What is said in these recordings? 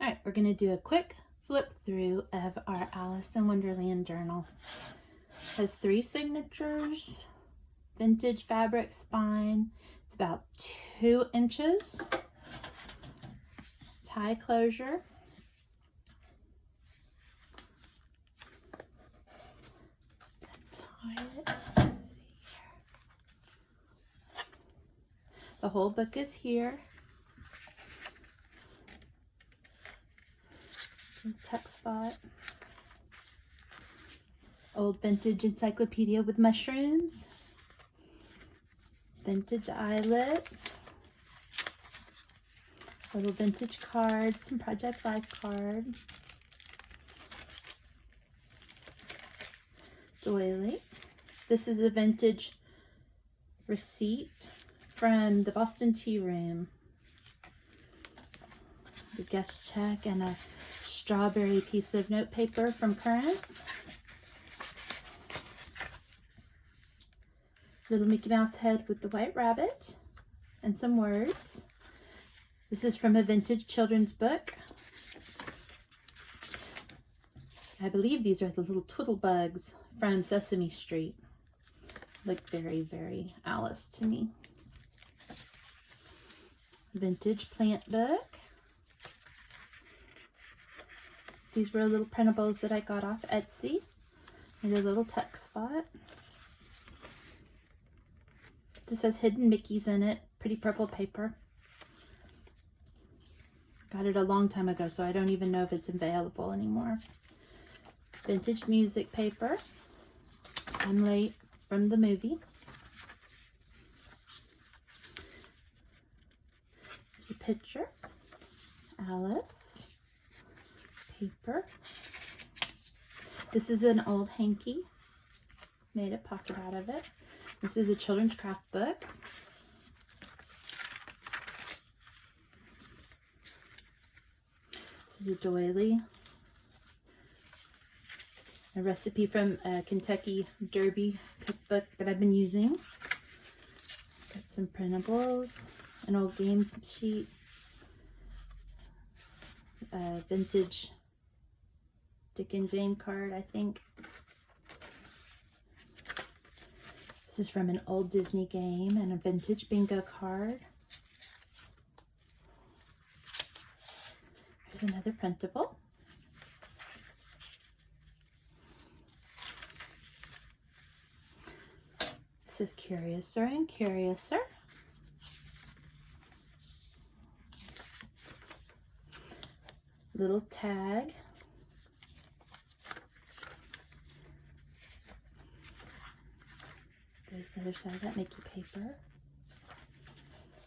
All right, we're going to do a quick flip through of our Alice in Wonderland journal. It has 3 signatures, vintage fabric spine. It's about 2 inches. Tie closure. Just untie it. Let's see here. The whole book is here. Tuck spot. Old vintage encyclopedia with mushrooms. Vintage eyelet. Little vintage cards, some Project Life card. Doily. This is a vintage receipt from the Boston Tea Room. The guest check and a strawberry piece of note paper from Current. Little Mickey Mouse head with the white rabbit and some words. This is from a vintage children's book. I believe these are the little twiddle bugs from Sesame Street. Look very, very Alice to me. Vintage plant book. These were little printables that I got off Etsy. And a little tuck spot. This has hidden Mickeys in it. Pretty purple paper. Got it a long time ago, so I don't even know if it's available anymore. Vintage music paper. I'm late from the movie. There's a picture. Alice. Paper. This is an old hanky. Made a pocket out of it. This is a children's craft book. This is a doily. A recipe from a Kentucky Derby cookbook that I've been using. Got some printables, an old game sheet, a vintage Dick and Jane card, I think. This is from an old Disney game and a vintage bingo card. Here's another printable. This is Curiouser and Curiouser. Little tag. There's the other side of that Mickey paper.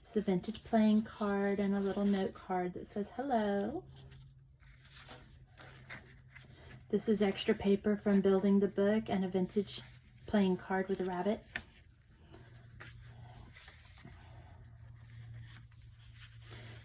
It's a vintage playing card and a little note card that says hello. This is extra paper from building the book and a vintage playing card with a rabbit.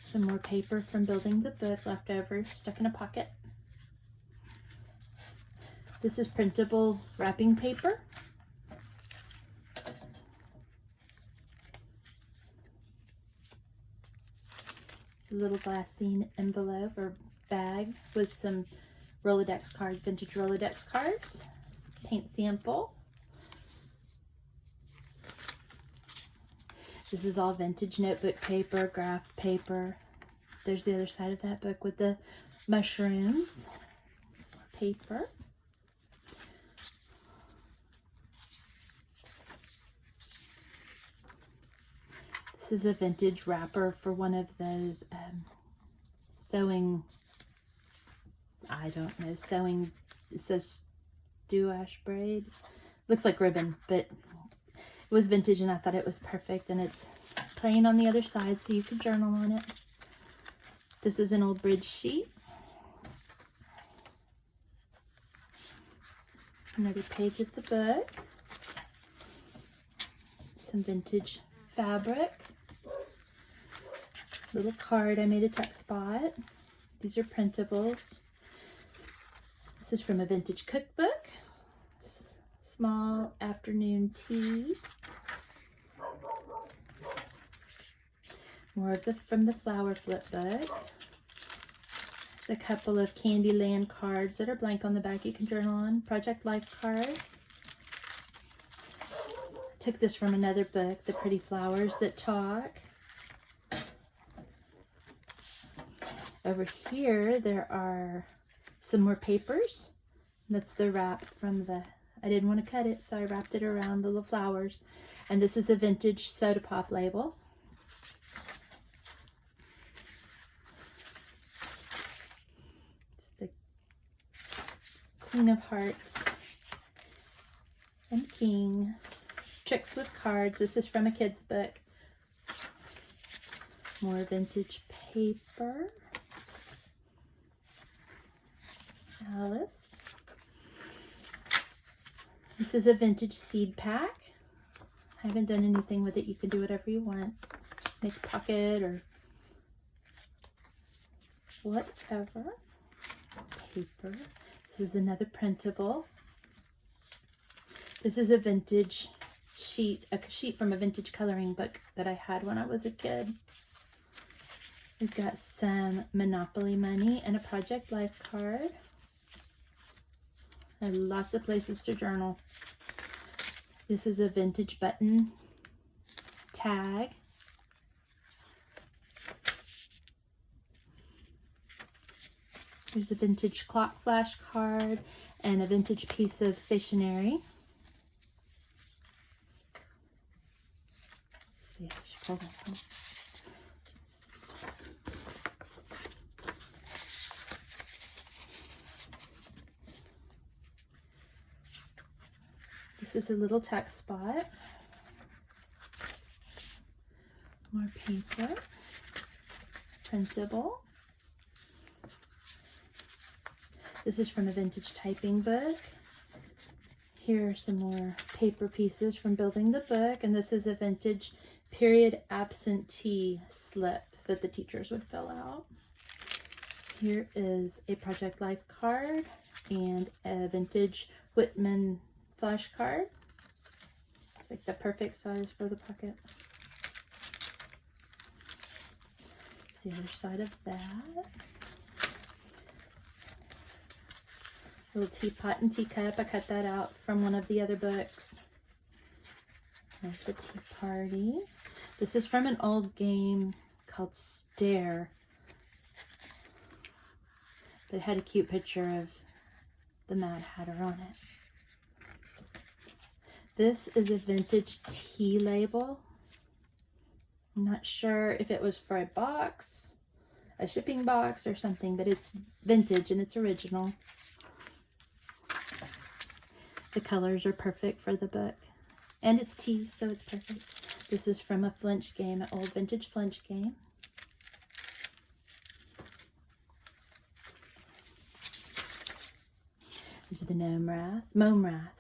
Some more paper from building the book left over, stuck in a pocket. This is printable wrapping paper. It's a little glassine envelope or bag with some Rolodex cards, vintage Rolodex cards. Paint sample. This is all vintage notebook paper, graph paper. There's the other side of that book with the mushrooms. Some more paper. This is a vintage wrapper for one of those sewing, I don't know, sewing, it says Duash braid. Looks like ribbon, but it was vintage and I thought it was perfect, and it's plain on the other side so you could journal on it. This is an old bridge sheet. Another page of the book. Some vintage fabric. Little card, I made a tuck spot. These are printables. This is from a vintage cookbook. Small afternoon tea. More of from the flower flip book. There's a couple of Candyland cards that are blank on the back you can journal on. Project Life card. Took this from another book, The Pretty Flowers That Talk. Over here, there are some more papers. That's the wrap from the, I didn't want to cut it, so I wrapped it around the little flowers. And this is a vintage soda pop label. It's the Queen of Hearts and King. Tricks with cards. This is from a kid's book. More vintage paper. Alice. This is a vintage seed pack. I haven't done anything with it. You can do whatever you want. Make a pocket or whatever. Paper. This is another printable. This is a vintage sheet, a sheet from a vintage coloring book that I had when I was a kid. We've got some Monopoly money and a Project Life card. And lots of places to journal. This is a vintage button tag. There's a vintage clock flash card and a vintage piece of stationery. Let's see, I should pull that one. This is a little text spot. More paper. Printable. This is from a vintage typing book. Here are some more paper pieces from building the book. And this is a vintage period absentee slip that the teachers would fill out. Here is a Project Life card and a vintage Whitman flashcard. It's like the perfect size for the pocket. It's the other side of that. Little teapot and teacup. I cut that out from one of the other books. There's the tea party. This is from an old game called Stare. But it had a cute picture of the Mad Hatter on it. This is a vintage tea label. I'm not sure if it was for a box, a shipping box or something, but it's vintage and it's original. The colors are perfect for the book. And it's tea, so it's perfect. This is from a flinch game, an old vintage flinch game. These are the mome wraths.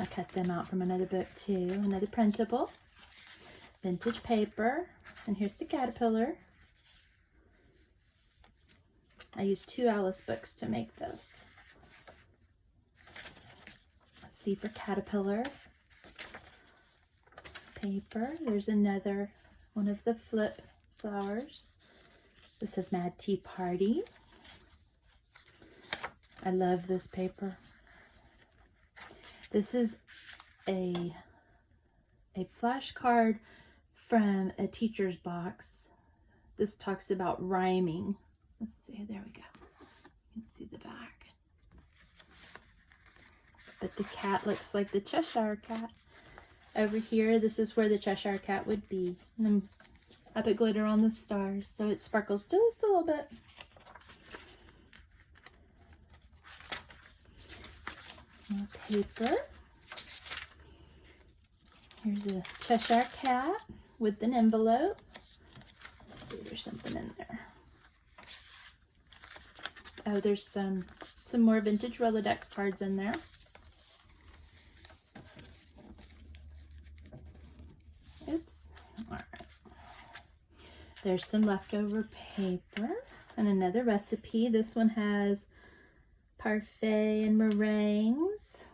I cut them out from another book too. Another printable. Vintage paper. And here's the caterpillar. I used 2 Alice books to make this. C for caterpillar. Paper. There's another one of the flip flowers. This says Mad Tea Party. I love this paper. This is a flashcard from a teacher's box. This talks about rhyming. Let's see, there we go. You can see the back. But the cat looks like the Cheshire Cat. Over here, this is where the Cheshire Cat would be. And I put glitter on the stars so it sparkles just a little bit. More paper. Here's a Cheshire Cat with an envelope. Let's see, there's something in there. Oh, there's some more vintage Rolodex cards in there. Oops. All right. There's some leftover paper and another recipe. This one has parfait and meringues.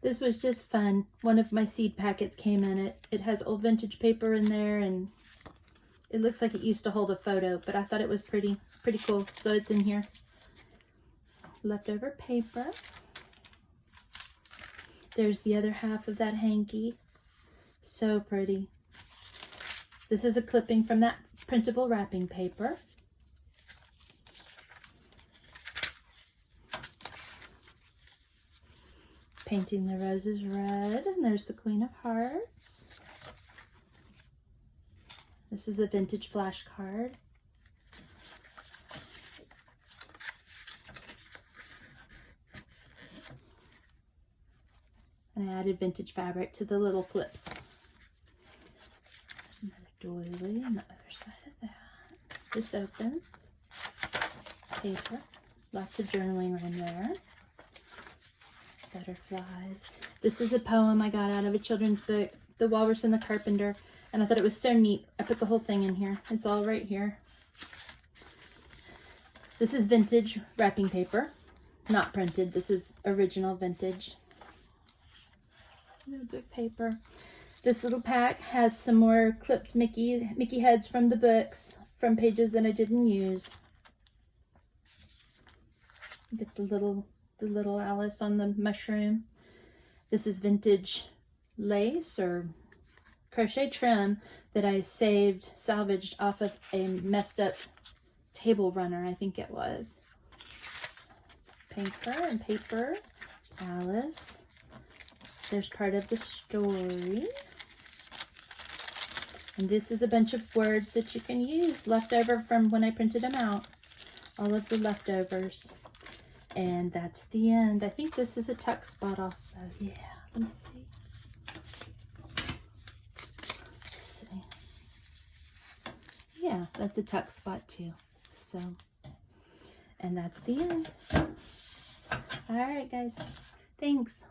This was just fun. One of my seed packets came in it. It has old vintage paper in there, and it looks like it used to hold a photo, but I thought it was pretty cool, so it's in here. Leftover paper. There's the other half of that hanky. So pretty. This is a clipping from that printable wrapping paper. Painting the roses red, and there's the Queen of Hearts. This is a vintage flashcard. And I added vintage fabric to the little clips. There's another doily on the other side of that. This opens. Paper. Lots of journaling room there. Butterflies. This is a poem I got out of a children's book, The Walrus and the Carpenter, and I thought it was so neat. I put the whole thing in here. It's all right here. This is vintage wrapping paper. Not printed. This is original vintage. No book paper. This little pack has some more clipped Mickey heads from the books, from pages that I didn't use. Get the little Alice on the mushroom. This is vintage lace or crochet trim that I salvaged off of a messed up table runner, I think it was. Paper and paper. There's Alice. There's part of the story. And this is a bunch of words that you can use, leftover from when I printed them out. All of the leftovers. And that's the end. I think this is a tuck spot also. Yeah, let me see. Let's see. Yeah, that's a tuck spot too. So, and that's the end. All right, guys. Thanks.